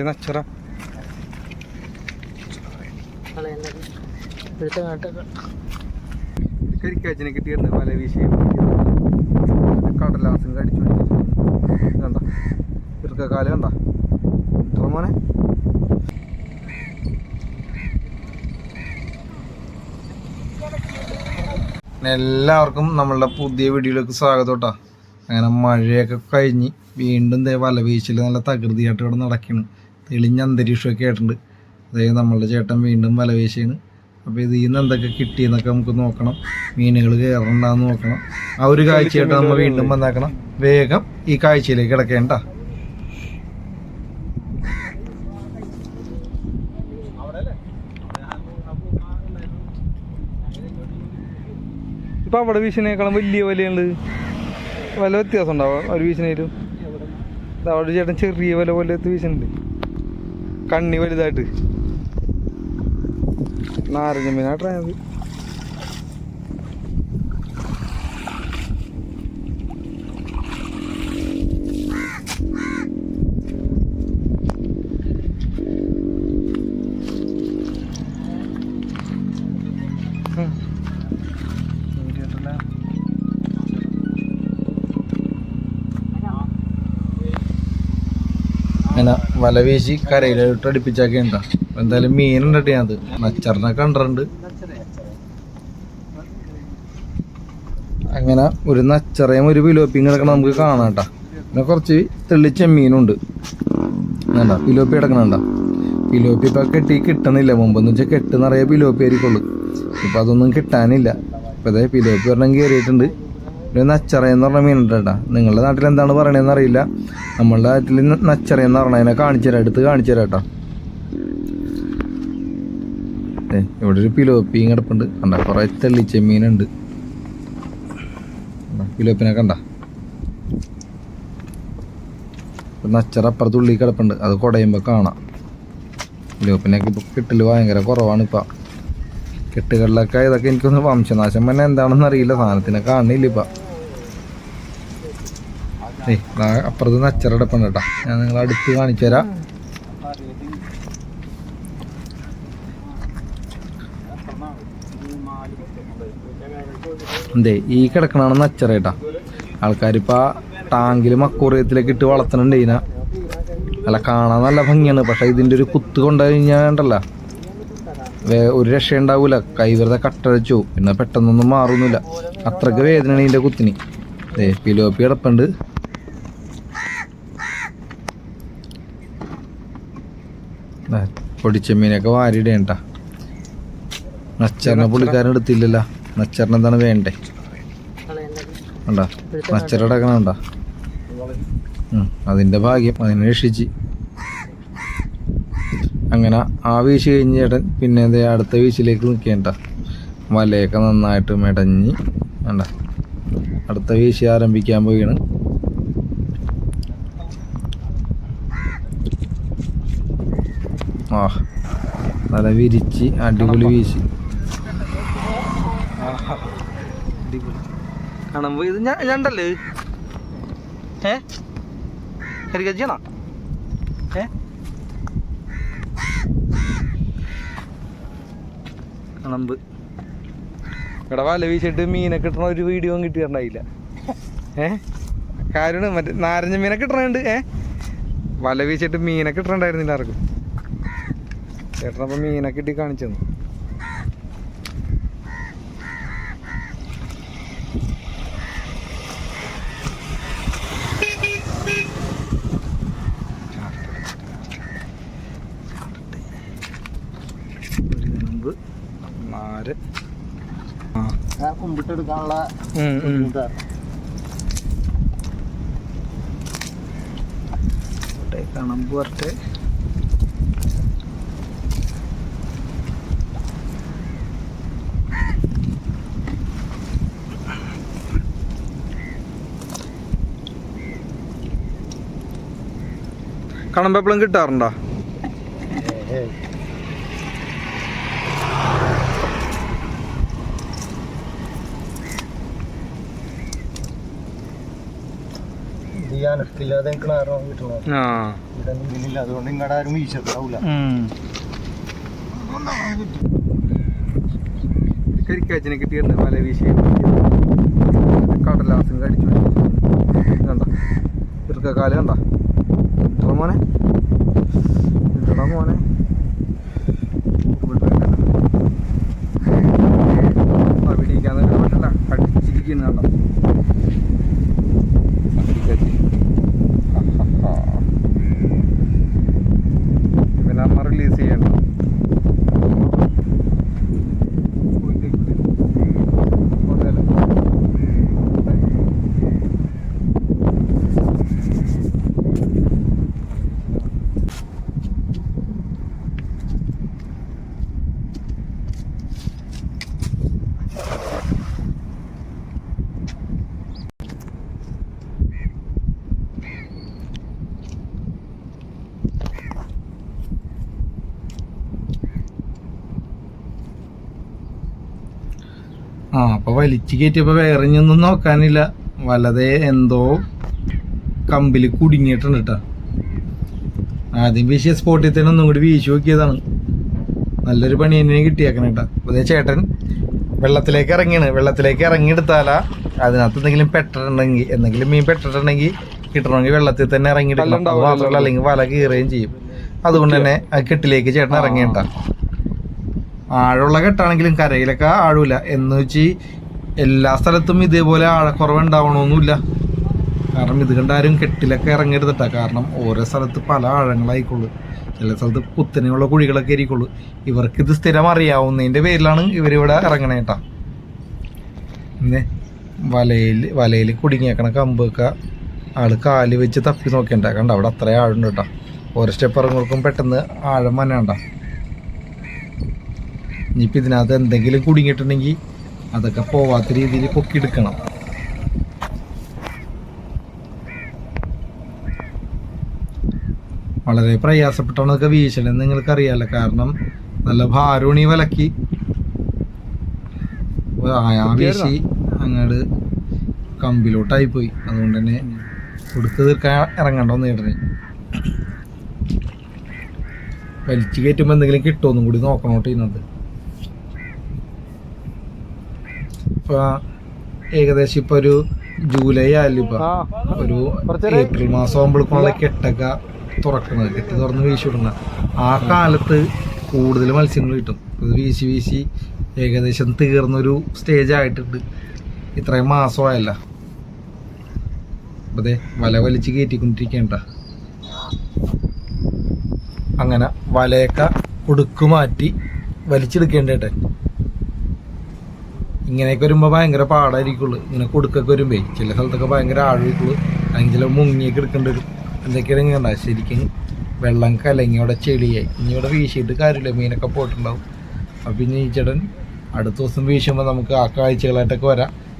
നച്ചറ കരിക്കാച്ചിനെ കിട്ടിയിട്ടുണ്ട് പല വിഷയം കടലാസും കടിച്ചു കണ്ട ചെറുക്കാല് കണ്ട ഇത്ര മോനെ എല്ലാവർക്കും നമ്മളുടെ പുതിയ വീഡിയോയിലേക്ക് സ്വാഗതം കേട്ടോ. അങ്ങനെ മഴയൊക്കെ കഴിഞ്ഞ് വീണ്ടും വല വീശിൽ നല്ല തകൃതിയായിട്ട് ഇവിടെ നടക്കുന്നു. തെളിഞ്ഞ അന്തരീക്ഷമൊക്കെ ആയിട്ടുണ്ട്. അതായത് നമ്മളുടെ ചേട്ടൻ വീണ്ടും വല വീശിയാണ്. അപ്പോൾ ഇതിൽ നിന്ന് എന്തൊക്കെ കിട്ടിയെന്നൊക്കെ നമുക്ക് നോക്കണം. മീനുകൾ കയറണ്ടാന്ന് നോക്കണം. ആ ഒരു കാഴ്ചയായിട്ട് നമ്മൾ വീണ്ടും വന്നാക്കണം. വേഗം ഈ കാഴ്ചയിലേക്ക് കിടക്കേണ്ട. ഇപ്പം അവിടെ വീശിനേക്കാളും വലിയ വലയുണ്ട്. വല വ്യത്യാസം ഉണ്ടാവും ഒരു വീശിനേലും. അവിടെ ചേട്ടൻ ചെറിയ വല പോലത്തെ വീശുന്നുണ്ട്. കണ്ണി വലുതായിട്ട് നാരങ്ങ മീനായിട്ടായത്. അങ്ങനെ വല വീശി കരയിലോട്ട് അടുപ്പിച്ചാക്കി ഉണ്ടാ. എന്തായാലും മീനുണ്ടട്ടെ. അത് നച്ചറിനെ കണ്ടിട്ടുണ്ട്. അങ്ങനെ ഒരു നച്ചറയും ഒരു പിലോപ്പിയും കിടക്കണം നമുക്ക് കാണാം കേട്ടാ. പിന്നെ കുറച്ച് തെള്ളിച്ചെമ്മീനുണ്ട്. വേണ്ട പിലോപ്പി കിടക്കണണ്ട. പിലോപ്പി ഇപ്പൊ കിട്ടണില്ല. മുമ്പെന്ന് വെച്ചാൽ കെട്ട് നിറയെ പിലോപ്പി ആയിരിക്കുള്ളൂ. ഇപ്പൊ അതൊന്നും കിട്ടാനില്ല. ഇപ്പൊ അതെ പിലോപ്പി ഒരെണ്ണം കയറിയിട്ടുണ്ട്. ഒരു നച്ചറയെന്ന് പറഞ്ഞ മീനുണ്ട് കേട്ടാ. നിങ്ങളുടെ നാട്ടിൽ എന്താണ് പറയണതെന്ന് അറിയില്ല. നമ്മളുടെ നാട്ടിൽ നച്ചറയെന്ന് പറഞ്ഞ അതിനെ കാണിച്ചു തരാം. എടുത്ത് കാണിച്ചു തരാം കേട്ടോ. ഇവിടെ ഒരു പിലോപ്പിയും കിടപ്പുണ്ട്. കണ്ട കുറെ തെള്ളിച്ചെമ്മീനുണ്ട്. പിലോപ്പിനെ കണ്ട. നച്ചറ അപ്പുറത്ത് ഉള്ളിൽ കിടപ്പുണ്ട്. അത് കുടയുമ്പോൾ കാണാം. പിലോപ്പിനൊക്കെ ഇപ്പൊ കിട്ടല് ഭയങ്കര കുറവാണ്. ഇപ്പൊ കെട്ടുകളിലൊക്കെ ഇതൊക്കെ എനിക്കൊന്ന് വംശനാശം തന്നെ എന്താണെന്ന് അറിയില്ല. സാധനത്തിനെ കാണില്ല ഇപ്പൊ. അപ്പുറത്ത് നച്ചറ കിടപ്പുണ്ട് കേട്ടോ. ഞാൻ നിങ്ങളെ അടുത്ത് കാണിച്ചു തരാം. എന്തേ ഈ കിടക്കണാണ് നച്ചറ കേട്ടാ. ആൾക്കാരിപ്പോൾ ടാങ്കിൽ മക്കൂറിയത്തിലേക്ക് ഇട്ട് വളർത്തണുണ്ട് ഇതിനെ. അല്ല കാണാൻ നല്ല ഭംഗിയാണ്. പക്ഷെ ഇതിൻ്റെ ഒരു കുത്ത് കൊണ്ടു കഴിഞ്ഞാൽ ഉണ്ടല്ലോ ഒരു രക്ഷയുണ്ടാവൂല. കൈ വെറുതെ കട്ടഴിച്ചു. പിന്നെ പെട്ടെന്നൊന്നും മാറുന്നില്ല. അത്രക്ക് വേദനയാണ് ഇതിൻ്റെ കുത്തിന്. പിലോപ്പി കിടപ്പുണ്ട്. പൊടിച്ചെമ്മീനൊക്കെ വാരിയിടേണ്ട. നച്ചറിനെ പുള്ളിക്കാരൻ എടുത്തില്ലല്ലോ. നച്ചറിന് എന്താണ് വേണ്ടേ? കണ്ടാ നച്ചറ കിടക്കണണ്ട. അതിൻ്റെ ഭാഗ്യം അതിനെ രക്ഷിച്ച്. അങ്ങനെ ആ വീശി കഴിഞ്ഞ് ചേട്ടൻ പിന്നെ എന്താ അടുത്ത വീശിലേക്ക് നിൽക്കേണ്ട. വലയൊക്കെ നന്നായിട്ട് മെടഞ്ഞ് കണ്ട അടുത്ത വീശി ആരംഭിക്കാൻ പോവുകയാണ്. ആ നല്ല വിരിച്ച് അടിപൊളി വീശി. കാണുമ്പോ ഇത് ഞണ്ടല്ലേ? കരിക്കച്ചണ കണമ്പ് ഇവിടെ വല വീശിട്ട് മീനെ കിട്ടണ ഒരു വീഡിയോ കിട്ടിയിട്ടുണ്ടായില്ല. കാര്യമാണ് മറ്റേ നാരങ്ങ മീനെ കിട്ടണുണ്ട്. വല വീശിട്ട് മീനെ കിട്ടണുണ്ടായിരുന്നില്ല ആർക്കും. ചേട്ടനപ്പം മീനെ കിട്ടി കാണിച്ചു തന്നു. കുമ്പിട്ടെടുക്കാനുള്ള കണമ്പ് വരട്ടെ. കണമ്പ് എപ്പോഴും കിട്ടാറുണ്ടോ? ഈ അനക്കില്ലാതെ കിട്ടണം. അതുകൊണ്ട് ഇങ്ങോട്ട് ആരും വീശത്താവൂല. കരിക്കാച്ചിനെ കിട്ടിയിട്ടുണ്ട് വല വീശി കടലാസും കടിച്ചു കണ്ട ഇറുക്കക്കാല് കണ്ട ഇട്ട മോനെ ഇട്ടടാ മോനെ പിടിക്കാൻ പറ്റില്ല കടിച്ചിരിക്കുന്നു കണ്ട പിന്നെ അമ്മ റിലീസ് ചെയ്യണ്ട. അപ്പൊ വലിച്ചു കയറ്റിയപ്പോ വേറെഞ്ഞൊന്നും നോക്കാനില്ല, വലതേ എന്തോ കമ്പില് കുടുങ്ങിയിട്ടുണ്ട് കേട്ടോ. ആദ്യം വീശിയ സ്പോട്ടിൽ തന്നെ ഒന്നും കൂടി വീശി നോക്കിയതാണ്. നല്ലൊരു പണി തന്നെ കിട്ടിയേക്കണം കേട്ടോ. അതേ ചേട്ടൻ വെള്ളത്തിലേക്ക് ഇറങ്ങിയാണ്. വെള്ളത്തിലേക്ക് ഇറങ്ങിയെടുത്താലാ അതിനകത്ത് എന്തെങ്കിലും പെട്ടിട്ടുണ്ടെങ്കിൽ, എന്തെങ്കിലും മീൻ പെട്ടിട്ടുണ്ടെങ്കിൽ കിട്ടണമെങ്കിൽ വെള്ളത്തിൽ തന്നെ ഇറങ്ങിയെടുക്കണം. അത് മാത്രമല്ല, അല്ലെങ്കിൽ വല കീറുകയും ചെയ്യും. അതുകൊണ്ട് തന്നെ ആ കെട്ടിലേക്ക് ചേട്ടൻ ഇറങ്ങിയിട്ടാ. ആഴമുള്ള കെട്ടാണെങ്കിലും കരയിലൊക്കെ ആഴൂല എന്ന് വെച്ച് എല്ലാ സ്ഥലത്തും ഇതേപോലെ ആഴക്കുറവുണ്ടാവണമെന്നില്ല. കാരണം ഇത് കണ്ടാരും കെട്ടിലൊക്കെ ഇറങ്ങരുതട്ടാ. കാരണം ഓരോ സ്ഥലത്ത് പല ആഴങ്ങളായിക്കോളൂ. ചില സ്ഥലത്ത് കുത്തനെയുള്ള കുഴികളൊക്കെ ആയിരിക്കുള്ളൂ. ഇവർക്കിത് സ്ഥിരം അറിയാവുന്നതിൻ്റെ പേരിലാണ് ഇവരിവിടെ ഇറങ്ങണേട്ടാ. പിന്നെ വലയിൽ കുടുങ്ങിയേക്കണ കമ്പൊക്കെ ആള് കാല് വെച്ച് തപ്പി നോക്കിയണ്ട. കണ്ട അവിടെ അത്രയും ആഴുണ്ട് കേട്ടോ. ഓരോ സ്റ്റെപ്പ് ഇറങ്ങുമ്പോഴേക്കും പെട്ടെന്ന് ആഴം വന്നേണ്ട. ഇനിയിപ്പോൾ ഇതിനകത്ത് എന്തെങ്കിലും കുടുങ്ങിയിട്ടുണ്ടെങ്കിൽ അതൊക്കെ പോവാത്ത രീതിയിൽ പൊക്കിയെടുക്കണം. വളരെ പ്രയാസപ്പെട്ടാണ് അതൊക്കെ വീശലെന്ന് നിങ്ങൾക്കറിയാമല്ലോ. കാരണം നല്ല ഭാരമാണ് ഈ വലക്ക്. ആ വീശി അങ്ങോട്ട് കമ്പിലോട്ടായിപ്പോയി. അതുകൊണ്ട് തന്നെ കൊടുത്ത് തീർക്കാൻ ഇറങ്ങണ്ടോന്ന് ചേട്ടന്. വലിച്ചു കയറ്റുമ്പോൾ എന്തെങ്കിലും കിട്ടുമെന്നും കൂടി നോക്കണോട്ട് ഇതിനകത്ത്. ഇപ്പോൾ ഏകദേശം ഇപ്പോൾ ഒരു ജൂലൈ ആയാലും ഇപ്പോൾ ഒരു ഏപ്രിൽ മാസം ആകുമ്പോഴേക്കുള്ള കെട്ടൊക്കെ തുറക്കുന്നത്, കെട്ട് തുറന്ന് വീശി വിടുന്നത്. ആ കാലത്ത് കൂടുതൽ മത്സ്യങ്ങൾ കിട്ടും. ഇത് വീശി വീശി ഏകദേശം തീർന്നൊരു സ്റ്റേജ് ആയിട്ടുണ്ട്. ഇത്രയും മാസമായല്ല. അതെ വല വലിച്ച് കയറ്റിക്കൊണ്ടിരിക്കേണ്ട. അങ്ങനെ വലയൊക്കെ ഒടുക്ക് മാറ്റി വലിച്ചെടുക്കേണ്ടേട്ടെ. ഇങ്ങനെയൊക്കെ വരുമ്പോൾ ഭയങ്കര പാടായിരിക്കുള്ളൂ. ഇങ്ങനെ കൊടുക്കൊക്കെ വരുമ്പേ ചില സ്ഥലത്തൊക്കെ ഭയങ്കര ആഴമായിരിക്കുള്ളൂ. അല്ലെങ്കിൽ ചില മുങ്ങിയൊക്കെ എടുക്കേണ്ടി വരും. എന്തൊക്കെയാണെങ്കിൽ കണ്ട ശരിക്കും വെള്ളം കലങ്ങി അവിടെ ചെളിയായി. ഇനി ഇവിടെ വീശിയിട്ട് കാര്യമില്ല, മീനൊക്കെ പോയിട്ടുണ്ടാവും. അപ്പം പിന്നെ ഈ ചേട്ടൻ അടുത്ത ദിവസം വീശുമ്പോൾ നമുക്ക് ആ കാഴ്ചകളായിട്ടൊക്കെ വരാം.